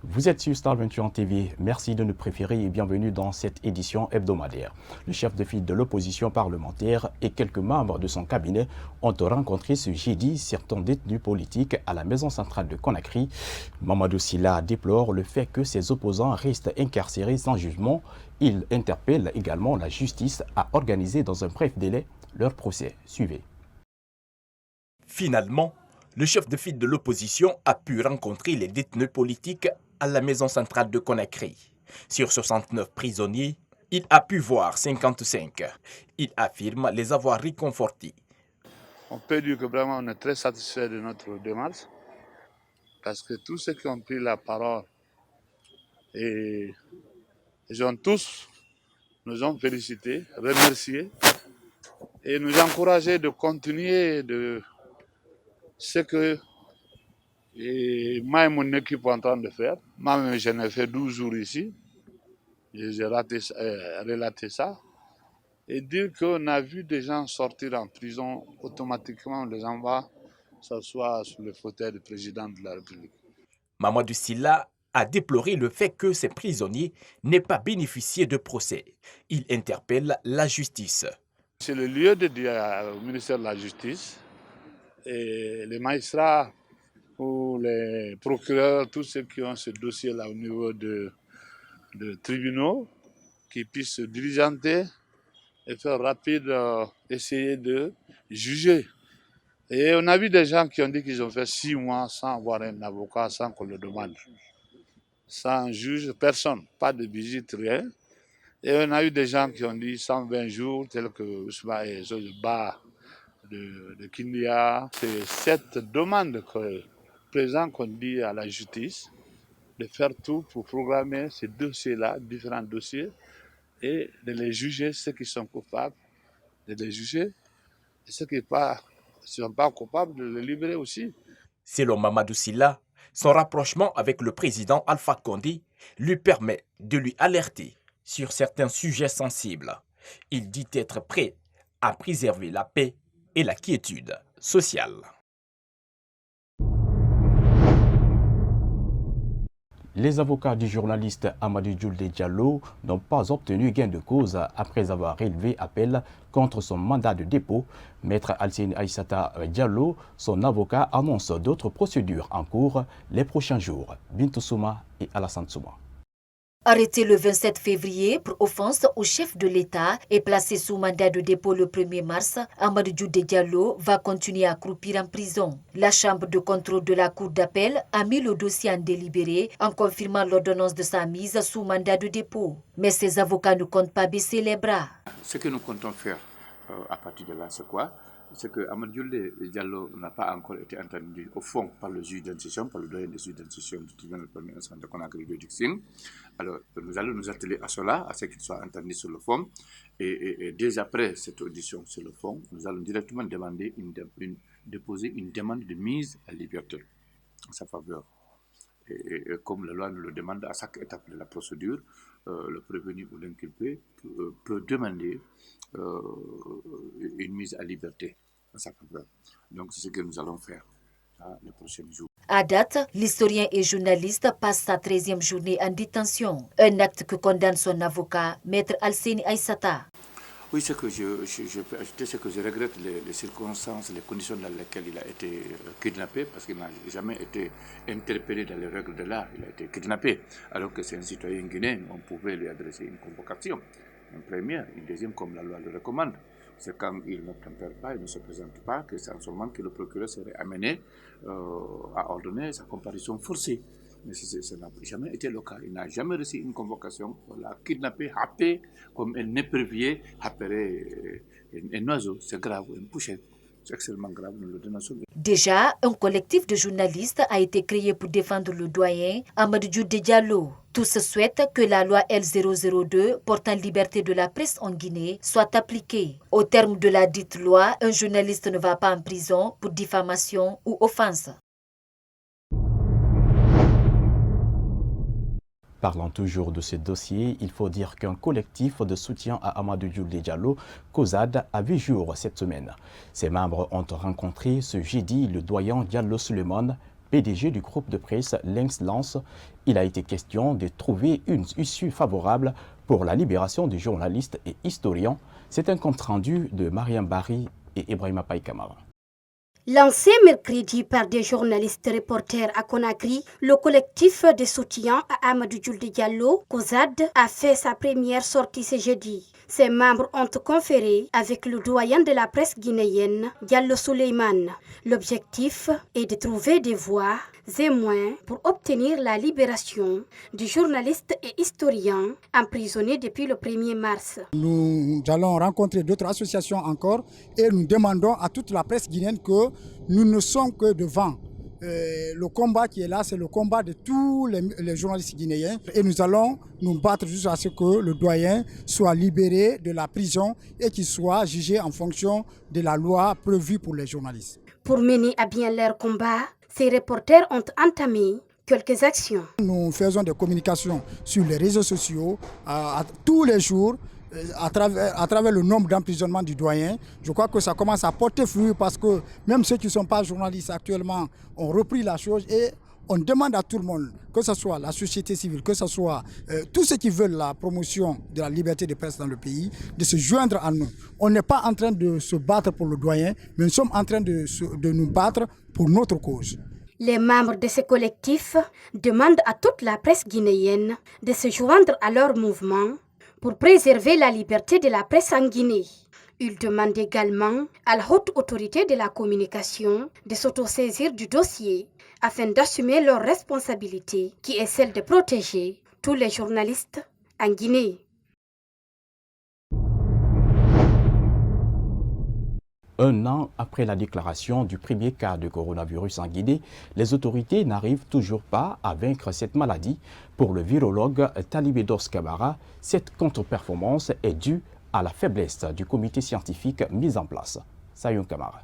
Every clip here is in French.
Vous êtes sur Star 21 TV. Merci de nous préférer et bienvenue dans cette édition hebdomadaire. Le chef de file de l'opposition parlementaire et quelques membres de son cabinet ont rencontré ce jeudi certains détenus politiques à la maison centrale de Conakry. Mamadou Sylla déplore le fait que ses opposants restent incarcérés sans jugement. Il interpelle également la justice à organiser dans un bref délai leur procès. Suivez. Finalement, le chef de file de l'opposition a pu rencontrer les détenus politiques à la maison centrale de Conakry. Sur 69 prisonniers, il a pu voir 55. Il affirme les avoir réconfortés. On peut dire que vraiment on est très satisfait de notre démarche parce que tous ceux qui ont pris la parole et ils ont tous nous ont félicités, remerciés et nous encouragés de continuer de ce que moi et mon équipe sont en train de faire. Moi-même, j'en ai fait 12 jours ici. J'ai relaté ça. Et dire qu'on a vu des gens sortir en prison, automatiquement, on les envoie s'asseoir sur le fauteuil du président de la République. Mamadou Sylla a déploré le fait que ces prisonniers n'aient pas bénéficié de procès. Il interpelle la justice. C'est le lieu de dire au ministère de la Justice et les magistrats ou les procureurs, tous ceux qui ont ce dossier-là au niveau de tribunaux, qui puissent se diligenter et faire rapide, essayer de juger. Et on a vu des gens qui ont dit qu'ils ont fait 6 mois sans avoir un avocat, sans qu'on le demande. Sans juge, personne, pas de visite, rien. Et on a eu des gens qui ont dit 120 jours, tels que Ousmane Ba de Kindia. C'est cette demande que présent qu'on dit à la justice de faire tout pour programmer ces dossiers-là, différents dossiers, et de les juger, ceux qui sont coupables, de les juger, et ceux qui ne sont pas coupables, de les libérer aussi. Selon Mamadou Sylla, son rapprochement avec le président Alpha Condé lui permet de lui alerter sur certains sujets sensibles. Il dit être prêt à préserver la paix et la quiétude sociale. Les avocats du journaliste Amadou Julde Diallo n'ont pas obtenu gain de cause après avoir élevé appel contre son mandat de dépôt. Maître Alsine Aïssata Diallo, son avocat, annonce d'autres procédures en cours les prochains jours. Bintou Souma et Alassane Souma. Arrêté le 27 février pour offense au chef de l'État et placé sous mandat de dépôt le 1er mars, Amadou Julde Diallo va continuer à croupir en prison. La chambre de contrôle de la cour d'appel a mis le dossier en délibéré en confirmant l'ordonnance de sa mise sous mandat de dépôt. Mais ses avocats ne comptent pas baisser les bras. Ce que nous comptons faire à partir de là, c'est quoi? C'est que Amadou Julde Diallo n'a pas encore été entendu au fond par le juge d'instruction, par le doyen des juges d'instruction du tribunal de première instance de Conakry de Dixine. Alors, nous allons nous atteler à cela, à ce qu'il soit entendu sur le fond. Et dès après cette audition sur le fond, nous allons directement déposer une demande de mise à liberté en sa faveur. Et comme la loi nous le demande à chaque étape de la procédure, le prévenu ou l'inculpé peut demander une mise à liberté en sa faveur. Donc c'est ce que nous allons faire les prochains jours. À date, l'historien et journaliste passe sa 13e journée en détention. Un acte que condamne son avocat, Maître Alsine Aïssata. Oui, ce que je peux ajouter, c'est que je regrette les circonstances, les conditions dans lesquelles il a été kidnappé, parce qu'il n'a jamais été interpellé dans les règles de l'art. Il a été kidnappé, alors que c'est un citoyen guinéen. On pouvait lui adresser une convocation, une première, une deuxième, comme la loi le recommande. C'est quand il ne tempère pas, il ne se présente pas, que c'est en ce moment que le procureur serait amené à ordonner sa comparution forcée. Mais ça n'a jamais été le cas. Il n'a jamais reçu une convocation. On l'a kidnappé, happé, comme un épervier happerait un oiseau. C'est grave, une pouchette. C'est extrêmement grave, nous le dénonçons. Déjà, un collectif de journalistes a été créé pour défendre le doyen Amadou Julde Diallo. Tous souhaitent que la loi L002 portant liberté de la presse en Guinée soit appliquée. Au terme de la dite loi, un journaliste ne va pas en prison pour diffamation ou offense. Parlant toujours de ce dossier, il faut dire qu'un collectif de soutien à Amadou Julde Diallo, COSAD, a vu jour cette semaine. Ses membres ont rencontré ce jeudi le doyen Diallo Suleiman, PDG du groupe de presse Lynx Lance, il a été question de trouver une issue favorable pour la libération du journaliste et historien. C'est un compte rendu de Mariam Barry et Ibrahima Païkamara. Lancé mercredi par des journalistes reporters à Conakry, le collectif de soutien à Amadou Djoulde Diallo, COSAD, a fait sa première sortie ce jeudi. Ses membres ont conféré avec le doyen de la presse guinéenne, Diallo Souleymane. L'objectif est de trouver des voies et moyens pour obtenir la libération du journaliste et historien emprisonné depuis le 1er mars. Nous allons rencontrer d'autres associations encore et nous demandons à toute la presse guinéenne que nous ne sommes que devant. Le combat qui est là, c'est le combat de tous les journalistes guinéens et nous allons nous battre jusqu'à ce que le doyen soit libéré de la prison et qu'il soit jugé en fonction de la loi prévue pour les journalistes. Pour mener à bien leur combat, ces reporters ont entamé quelques actions. Nous faisons des communications sur les réseaux sociaux tous les jours. À travers le nombre d'emprisonnements du doyen, je crois que ça commence à porter fruit parce que même ceux qui ne sont pas journalistes actuellement ont repris la chose et on demande à tout le monde, que ce soit la société civile, que ce soit tous ceux qui veulent la promotion de la liberté de presse dans le pays, de se joindre à nous. On n'est pas en train de se battre pour le doyen, mais nous sommes en train de nous battre pour notre cause. Les membres de ce collectif demandent à toute la presse guinéenne de se joindre à leur mouvement pour préserver la liberté de la presse en Guinée. Ils demandent également à la haute autorité de la communication de s'autosaisir du dossier afin d'assumer leur responsabilité, qui est celle de protéger tous les journalistes en Guinée. Un an après la déclaration du premier cas de coronavirus en Guinée, les autorités n'arrivent toujours pas à vaincre cette maladie. Pour le virologue Talibé Dos Camara, cette contre-performance est due à la faiblesse du comité scientifique mis en place. Sayon Camara.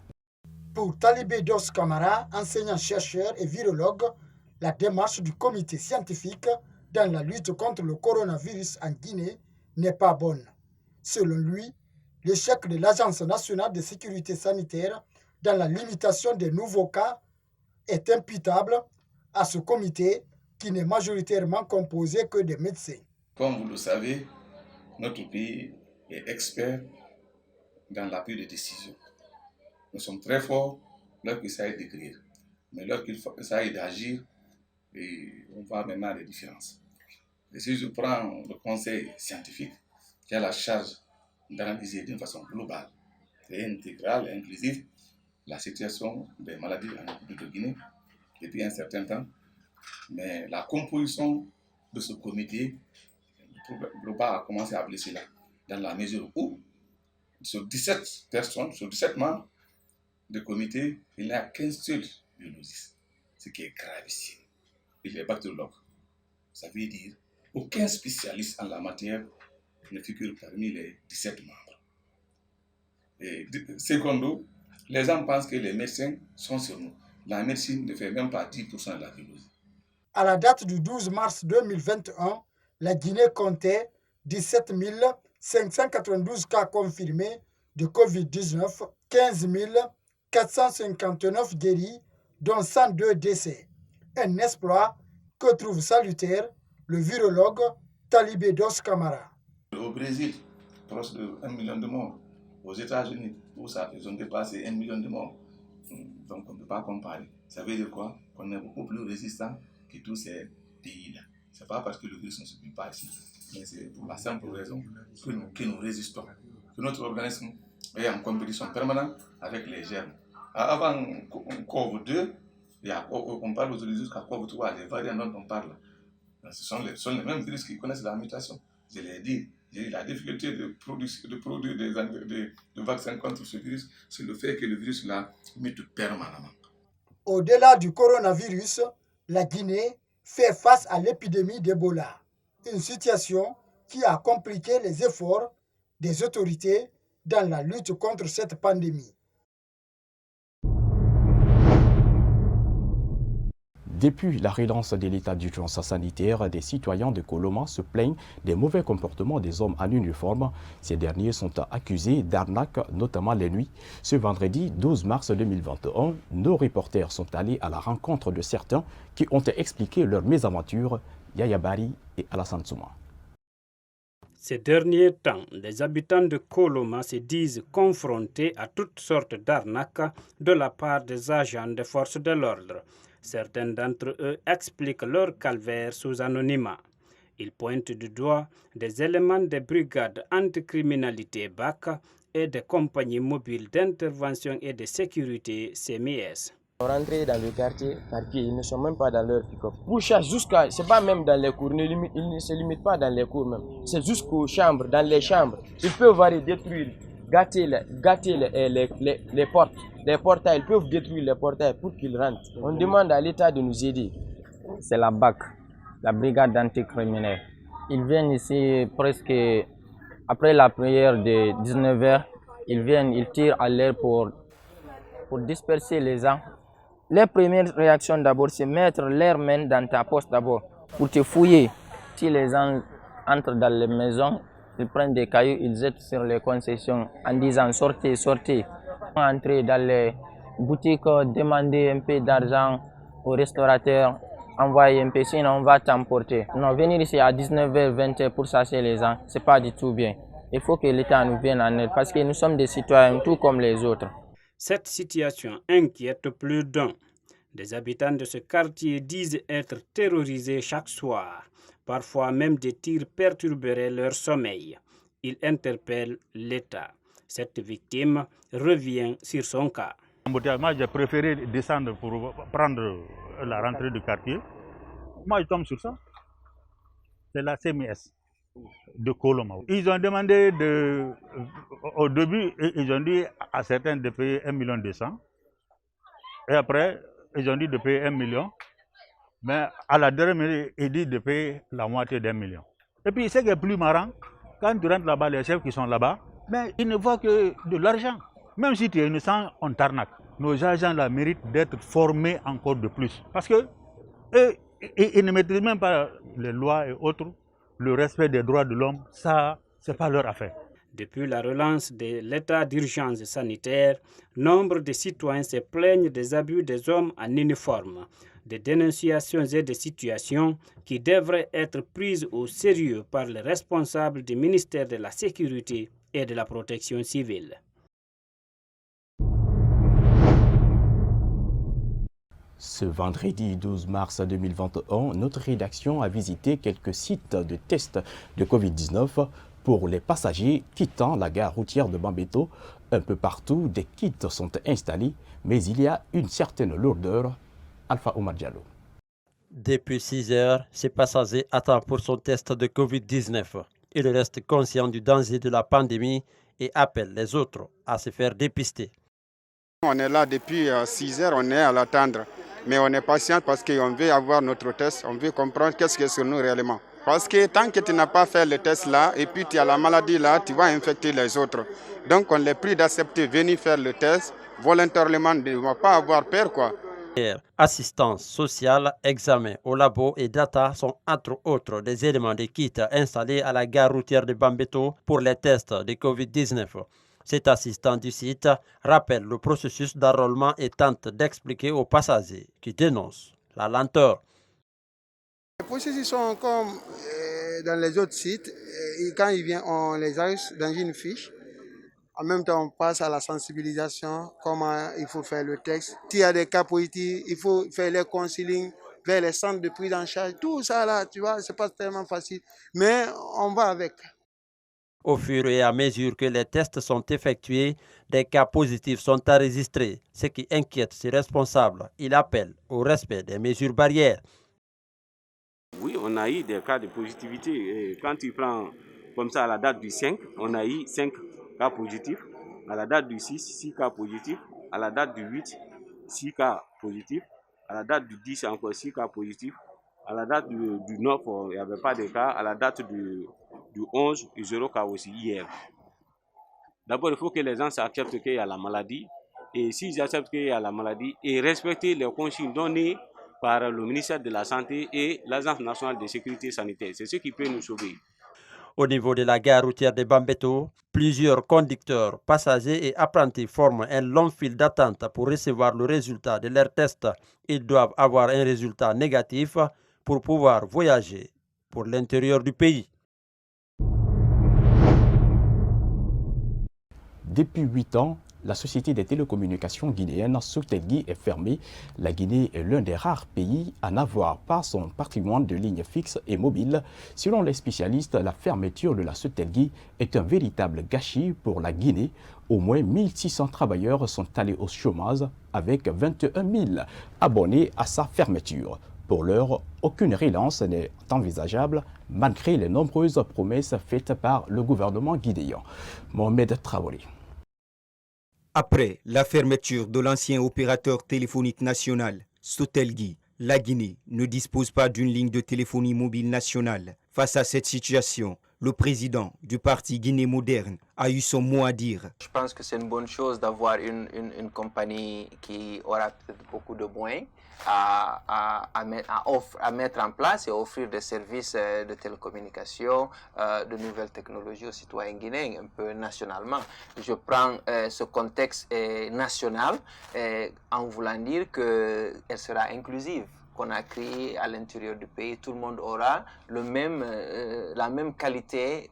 Pour Talibé Dos Camara, enseignant-chercheur et virologue, la démarche du comité scientifique dans la lutte contre le coronavirus en Guinée n'est pas bonne. Selon lui, l'échec de l'Agence nationale de sécurité sanitaire dans la limitation des nouveaux cas est imputable à ce comité qui n'est majoritairement composé que de médecins. Comme vous le savez, notre pays est expert dans la prise de décision. Nous sommes très forts lorsqu'il s'agit d'écrire, mais lorsqu'il s'agit d'agir, on voit maintenant les différences. Et si je prends le conseil scientifique qui a la charge d'analyser d'une façon globale et intégrale et inclusive la situation des maladies en République de Guinée depuis un certain temps. Mais la composition de ce comité global a commencé à blesser là, dans la mesure où sur 17 personnes, sur 17 membres de comité, il n'y a qu'un seul biologiste, ce qui est gravissime. Il est bactériologue. Ça veut dire aucun spécialiste en la matière ne figure parmi les 17 membres. Et secondo, les gens pensent que les médecins sont sur nous. La médecine ne fait même pas 10% de la biologie. À la date du 12 mars 2021, la Guinée comptait 17 592 cas confirmés de Covid-19, 15 459 guéris, dont 102 décès. Un exploit que trouve salutaire le virologue Talibé Dos Camara. Au Brésil, proche de 1 million de morts. Aux États-Unis, où ils ont dépassé 1 million de morts. Donc on ne peut pas comparer. Ça veut dire quoi? Qu'on est beaucoup plus résistant que tous ces pays-là. Ce n'est pas parce que le virus ne se vit pas ici, mais c'est pour la simple raison que nous résistons. Que notre organisme est en compétition permanente avec les germes. Avant COVID-2, on parle aujourd'hui jusqu'à COVID-3, les variants dont on parle. Ce sont les mêmes virus qui connaissent la mutation. Je l'ai dit, la difficulté de produire des vaccins contre ce virus, c'est le fait que le virus là mute permanemment. Au-delà du coronavirus, la Guinée fait face à l'épidémie d'Ebola, une situation qui a compliqué les efforts des autorités dans la lutte contre cette pandémie. Depuis la relance de l'état d'urgence sanitaire, des citoyens de Koloma se plaignent des mauvais comportements des hommes en uniforme. Ces derniers sont accusés d'arnaque, notamment les nuits. Ce vendredi 12 mars 2021, nos reporters sont allés à la rencontre de certains qui ont expliqué leur mésaventure, Yaya Bari et Alassane Souma. Ces derniers temps, les habitants de Koloma se disent confrontés à toutes sortes d'arnaques de la part des agents des forces de l'ordre. Certains d'entre eux expliquent leur calvaire sous anonymat. Ils pointent du doigt des éléments des brigades anticriminalité BAC et des compagnies mobiles d'intervention et de sécurité CMIS. Rentrer dans le quartier, ils ne sont même pas dans leur pick-up. Pour chasse jusqu'à, c'est pas même dans les cours, ils ne se limitent pas dans les cours même. C'est jusqu'aux chambres, dans les chambres. Ils peuvent aller détruire, gâter les portes, les portails. Ils peuvent détruire les portails pour qu'ils rentrent. On demande à l'État de nous aider. C'est la BAC, la brigade anticriminelle. Ils viennent ici presque après la prière de 19h. Ils viennent, ils tirent à l'air pour disperser les gens. Les premières réactions d'abord, c'est mettre leurs mains dans ta poche d'abord pour te fouiller. Si les gens entrent dans les maisons, ils prennent des cailloux, ils jettent sur les concessions en disant sortez, sortez. Entrer dans les boutiques, demander un peu d'argent aux restaurateurs, envoyer un peu, sinon on va t'emporter. Non, venir ici à 19h, 20h pour chasser les gens, c'est pas du tout bien. Il faut que l'État nous vienne en aide parce que nous sommes des citoyens tout comme les autres. Cette situation inquiète plus d'un. Des habitants de ce quartier disent être terrorisés chaque soir. Parfois même des tirs perturberaient leur sommeil. Ils interpellent l'État. Cette victime revient sur son cas. Moi, j'ai préféré descendre pour prendre la rentrée du quartier. Moi, je tombe sur ça. C'est la CMS de Koloma. Ils ont demandé au début, ils ont dit à certains de payer 1,2 million. Et après, ils ont dit de payer 1 million. Mais à la dernière minute, ils disent de payer la moitié d'1 million. Et puis, ce qui est plus marrant, quand tu rentres là-bas, les chefs qui sont là-bas, mais ils ne voient que de l'argent. Même si tu es innocent, on t'arnaque. Nos agents là méritent d'être formés encore de plus. Parce que eux, ils ne maîtrisent même pas les lois et autres. Le respect des droits de l'homme, ça, c'est pas leur affaire. Depuis la relance de l'état d'urgence sanitaire, nombre de citoyens se plaignent des abus des hommes en uniforme, des dénonciations et des situations qui devraient être prises au sérieux par les responsables du ministère de la Sécurité et de la Protection civile. Ce vendredi 12 mars 2021, notre rédaction a visité quelques sites de tests de Covid-19 pour les passagers quittant la gare routière de Bambeto. Un peu partout, des kits sont installés, mais il y a une certaine lourdeur. Alpha Omar Diallo. Depuis 6 heures, ces passagers attendent pour son test de Covid-19. Ils restent conscients du danger de la pandémie et appellent les autres à se faire dépister. On est là depuis 6 heures, on est à l'attendre. Mais on est patient parce qu'on veut avoir notre test, on veut comprendre qu'est-ce qui est sur nous réellement. Parce que tant que tu n'as pas fait le test là, et puis tu as la maladie là, tu vas infecter les autres. Donc on les prie d'accepter, venir faire le test, volontairement, de ne pas avoir peur quoi. Assistance sociale, examen au labo et data sont entre autres des éléments de kit installés à la gare routière de Bambeto pour les tests de Covid-19. Cet assistant du site rappelle le processus d'enrôlement et tente d'expliquer aux passagers qui dénoncent la lenteur. Les processus sont comme dans les autres sites. Et quand ils viennent, on les arrive dans une fiche. En même temps, on passe à la sensibilisation, comment il faut faire le texte. S'il y a des cas positifs, il faut faire les counseling vers les centres de prise en charge. Tout ça là, tu vois, c'est pas tellement facile. Mais on va avec. Au fur et à mesure que les tests sont effectués, des cas positifs sont enregistrés, ce qui inquiète ses responsables. Il appelle au respect des mesures barrières. Oui, on a eu des cas de positivité. Et quand tu prends comme ça à la date du 5, on a eu 5 cas positifs. À la date du 6, 6 cas positifs. À la date du 8, 6 cas positifs. À la date du 10, encore 6 cas positifs. À la date du 9, il n'y avait pas de cas. À la date du 11, 0 cas aussi hier. D'abord, il faut que les gens acceptent qu'il y a la maladie. Et s'ils acceptent qu'il y a la maladie, et respecter les consignes données par le ministère de la Santé et l'Agence nationale de sécurité sanitaire. C'est ce qui peut nous sauver. Au niveau de la gare routière de Bambeto, plusieurs conducteurs, passagers et apprentis forment un long fil d'attente pour recevoir le résultat de leurs tests. Ils doivent avoir un résultat négatif pour pouvoir voyager pour l'intérieur du pays. Depuis 8 ans, la société des télécommunications guinéenne Sotelgui est fermée. La Guinée est l'un des rares pays à n'avoir pas son patrimoine de lignes fixes et mobiles. Selon les spécialistes, la fermeture de la Sotelgui est un véritable gâchis pour la Guinée. Au moins 1600 travailleurs sont allés au chômage avec 21 000 abonnés à sa fermeture. Pour l'heure, aucune relance n'est envisageable malgré les nombreuses promesses faites par le gouvernement guinéen. Mohamed Traoré. Après la fermeture de l'ancien opérateur téléphonique national, Sotelgui, la Guinée ne dispose pas d'une ligne de téléphonie mobile nationale. Face à cette situation, le président du parti Guinée moderne a eu son mot à dire. Je pense que c'est une bonne chose d'avoir une compagnie qui aura peut-être beaucoup de moyens à mettre en place et offrir des services de télécommunication, de nouvelles technologies aux citoyens guinéens, un peu nationalement. Je prends ce contexte national en voulant dire qu'elle sera inclusive. Qu'on a créé à l'intérieur du pays, tout le monde aura la même qualité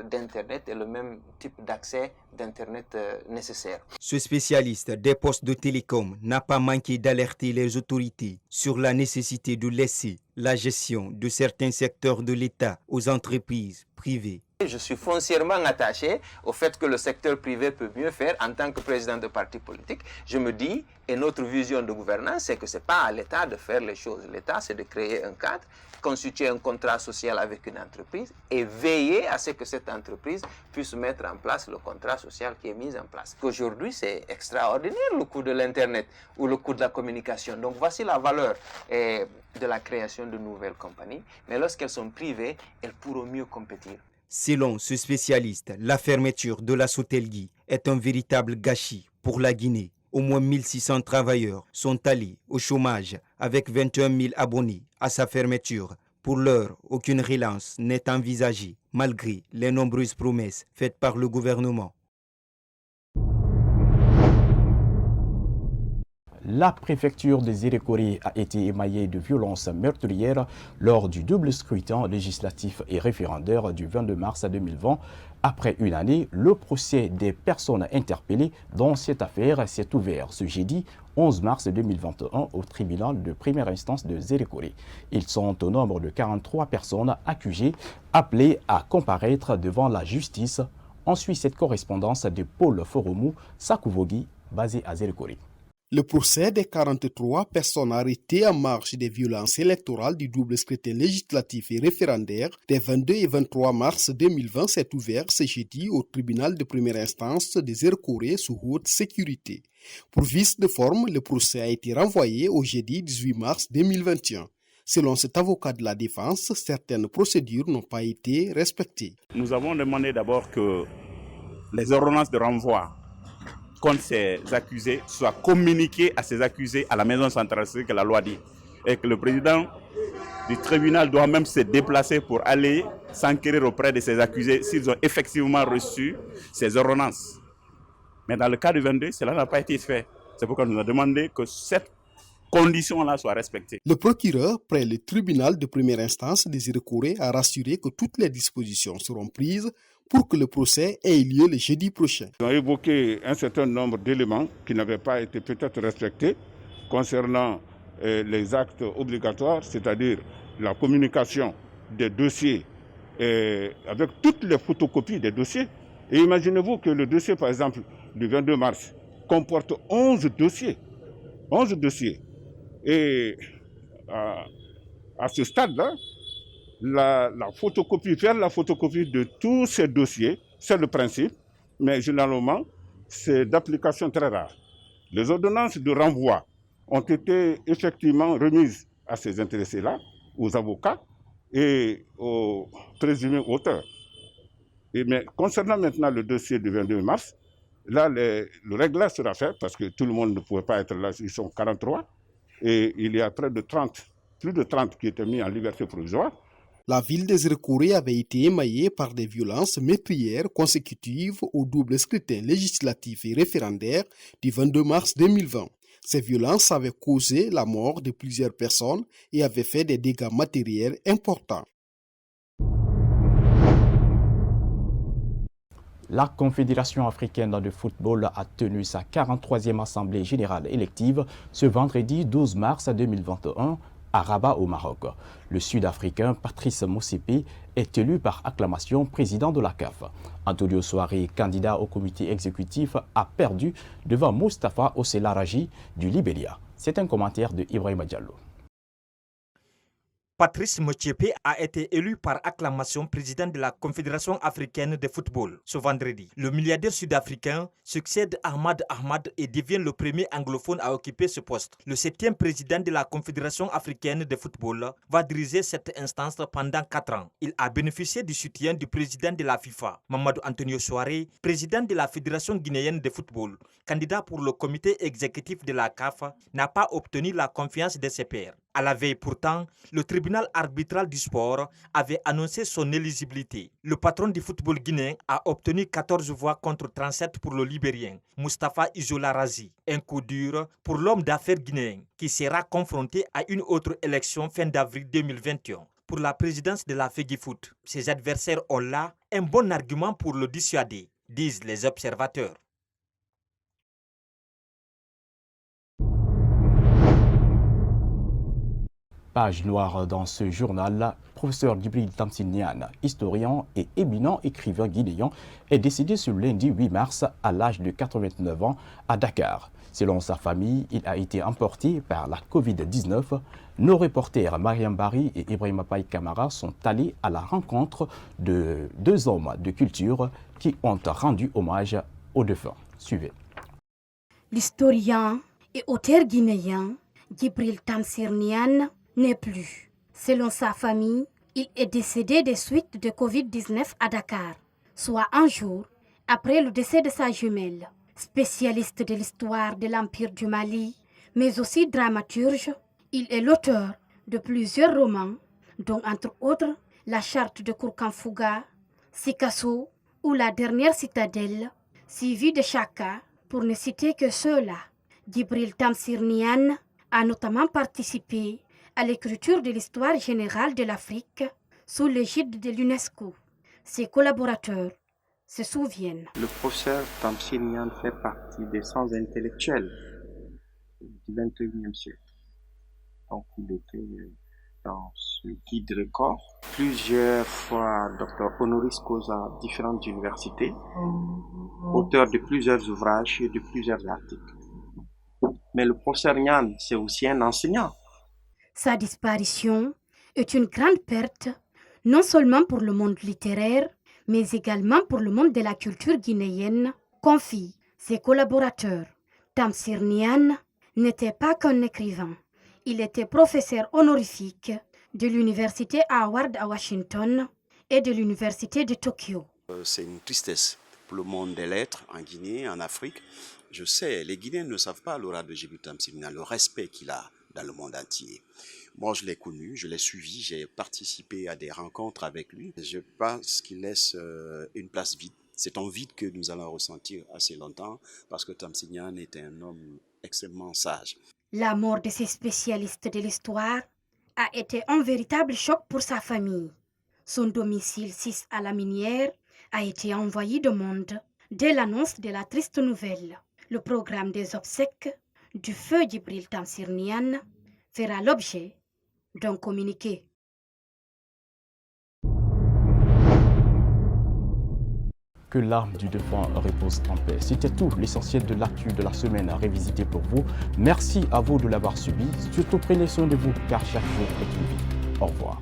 d'Internet et le même type d'accès d'Internet nécessaire. Ce spécialiste des postes de télécom n'a pas manqué d'alerter les autorités sur la nécessité de laisser la gestion de certains secteurs de l'État aux entreprises privées. Je suis foncièrement attaché au fait que le secteur privé peut mieux faire. En tant que président de parti politique, je me dis, et notre vision de gouvernance, c'est que ce n'est pas à l'État de faire les choses. L'État, c'est de créer un cadre, constituer un contrat social avec une entreprise et veiller à ce que cette entreprise puisse mettre en place le contrat social qui est mis en place. Aujourd'hui, c'est extraordinaire le coût de l'Internet ou le coût de la communication. Donc voici la valeur de la création de nouvelles compagnies. Mais lorsqu'elles sont privées, elles pourront mieux compétir. Selon ce spécialiste, la fermeture de la Sotelgui est un véritable gâchis pour la Guinée. Au moins 1600 travailleurs sont allés au chômage avec 21 000 abonnés à sa fermeture. Pour l'heure, aucune relance n'est envisagée malgré les nombreuses promesses faites par le gouvernement. La préfecture de Zérékoré a été émaillée de violences meurtrières lors du double scrutin législatif et référendaire du 22 mars 2020. Après une année, le procès des personnes interpellées dans cette affaire s'est ouvert ce jeudi 11 mars 2021 au tribunal de première instance de Zérékoré. Ils sont au nombre de 43 personnes accusées, appelées à comparaître devant la justice. On suit cette correspondance de Paul Foromou Sakouvogi, basé à Zérékoré. Le procès des 43 personnes arrêtées en marge des violences électorales du double scrutin législatif et référendaire des 22 et 23 mars 2020 s'est ouvert ce jeudi au tribunal de première instance de Zérékoré sous haute sécurité. Pour vice de forme, le procès a été renvoyé au jeudi 18 mars 2021. Selon cet avocat de la défense, certaines procédures n'ont pas été respectées. Nous avons demandé d'abord que les ordonnances de renvoi contre ces accusés soient communiquées à ces accusés à la maison centrale, c'est ce que la loi dit. Et que le président du tribunal doit même se déplacer pour aller s'enquérir auprès de ces accusés s'ils ont effectivement reçu ces ordonnances. Mais dans le cas du 22, cela n'a pas été fait. C'est pourquoi nous avons demandé que cette condition-là soit respectée. Le procureur, près le tribunal de première instance de Zérékoré, a rassuré que toutes les dispositions seront prises pour que le procès ait lieu le jeudi prochain. Ils ont évoqué un certain nombre d'éléments qui n'avaient pas été peut-être respectés concernant les actes obligatoires, c'est-à-dire la communication des dossiers avec toutes les photocopies des dossiers. Et imaginez-vous que le dossier, par exemple, du 22 mars, comporte 11 dossiers. 11 dossiers. Et à ce stade-là, la photocopie, faire la photocopie de tous ces dossiers, c'est le principe, mais généralement, c'est d'application très rare. Les ordonnances de renvoi ont été effectivement remises à ces intéressés-là, aux avocats et aux présumés auteurs. Mais concernant maintenant le dossier du 22 mars, là, le réglage sera fait parce que tout le monde ne pouvait pas être là, ils sont 43. Et il y a plus de 30 qui étaient mis en liberté provisoire. La ville des Recourés avait été émaillée par des violences meurtrières consécutives au double scrutin législatif et référendaire du 22 mars 2020. Ces violences avaient causé la mort de plusieurs personnes et avaient fait des dégâts matériels importants. La Confédération africaine de football a tenu sa 43e assemblée générale élective ce vendredi 12 mars 2021 à Rabat au Maroc. Le Sud-Africain Patrice Motsepe est élu par acclamation président de la CAF. Antonio Souaré, candidat au comité exécutif, a perdu devant Moustapha Oselaraji du Libéria. C'est un commentaire de Ibrahima Diallo. Patrice Motsepe a été élu par acclamation président de la Confédération africaine de football ce vendredi. Le milliardaire sud-africain succède Ahmad Ahmad et devient le premier anglophone à occuper ce poste. Le 7e président de la Confédération africaine de football va diriger cette instance pendant 4 ans. Il a bénéficié du soutien du président de la FIFA, Mamadou Antonio Souaré, président de la Fédération guinéenne de football, candidat pour le comité exécutif de la CAF, n'a pas obtenu la confiance de ses pairs. À la veille pourtant, le tribunal arbitral du sport avait annoncé son éligibilité. Le patron du football guinéen a obtenu 14 voix contre 37 pour le Libérien, Moustapha Isola Razi. Un coup dur pour l'homme d'affaires guinéen qui sera confronté à une autre élection fin d'avril 2021. Pour la présidence de la FEGIFOOT, ses adversaires ont là un bon argument pour le dissuader, disent les observateurs. Page noire dans ce journal, professeur Djibril Tamsinian, historien et éminent écrivain guinéen, est décédé ce lundi 8 mars à l'âge de 89 ans à Dakar. Selon sa famille, il a été emporté par la Covid-19. Nos reporters Mariam Bari et Ibrahima Paye Kamara sont allés à la rencontre de 2 hommes de culture qui ont rendu hommage aux défunts. Suivez. L'historien et auteur guinéen Djibril Tamsinian n'est plus. Selon sa famille, il est décédé des suites de Covid-19 à Dakar, soit un jour après le décès de sa jumelle. Spécialiste de l'histoire de l'Empire du Mali, mais aussi dramaturge, il est l'auteur de plusieurs romans, dont entre autres La Charte de Kourkanfouga, Sikasso ou La Dernière Citadelle, suivi de Chaka, pour ne citer que ceux-là. Djibril Tamsinian a notamment participé à l'écriture de l'histoire générale de l'Afrique sous l'égide de l'UNESCO. Ses collaborateurs se souviennent. Le professeur Tamsinian fait partie des 100 intellectuels du XXIe siècle. Donc il était dans ce guide record. Plusieurs fois docteur honoris causa différentes universités, auteur de plusieurs ouvrages et de plusieurs articles. Mais le professeur Nian, c'est aussi un enseignant. Sa disparition est une grande perte, non seulement pour le monde littéraire, mais également pour le monde de la culture guinéenne, confie ses collaborateurs. Tamsinian n'était pas qu'un écrivain. Il était professeur honorifique de l'université Howard à Washington et de l'université de Tokyo. C'est une tristesse pour le monde des lettres en Guinée, en Afrique. Je sais, les Guinéens ne savent pas l'aura de Djibril Tamsinian, le respect qu'il a dans le monde entier. Moi, je l'ai connu, je l'ai suivi, j'ai participé à des rencontres avec lui. Je pense qu'il laisse une place vide. C'est un vide que nous allons ressentir assez longtemps parce que Tamsinian était un homme extrêmement sage. La mort de ces spécialistes de l'histoire a été un véritable choc pour sa famille. Son domicile 6 à la Minière a été envahi de monde dès l'annonce de la triste nouvelle. Le programme des obsèques du feu Djibril Tamsinian fera l'objet d'un communiqué. Que l'âme du défunt repose en paix. C'était tout, l'essentiel de l'actu de la semaine à révisiter pour vous. Merci à vous de l'avoir suivi. Surtout prenez soin de vous car chaque jour est une vie. Au revoir.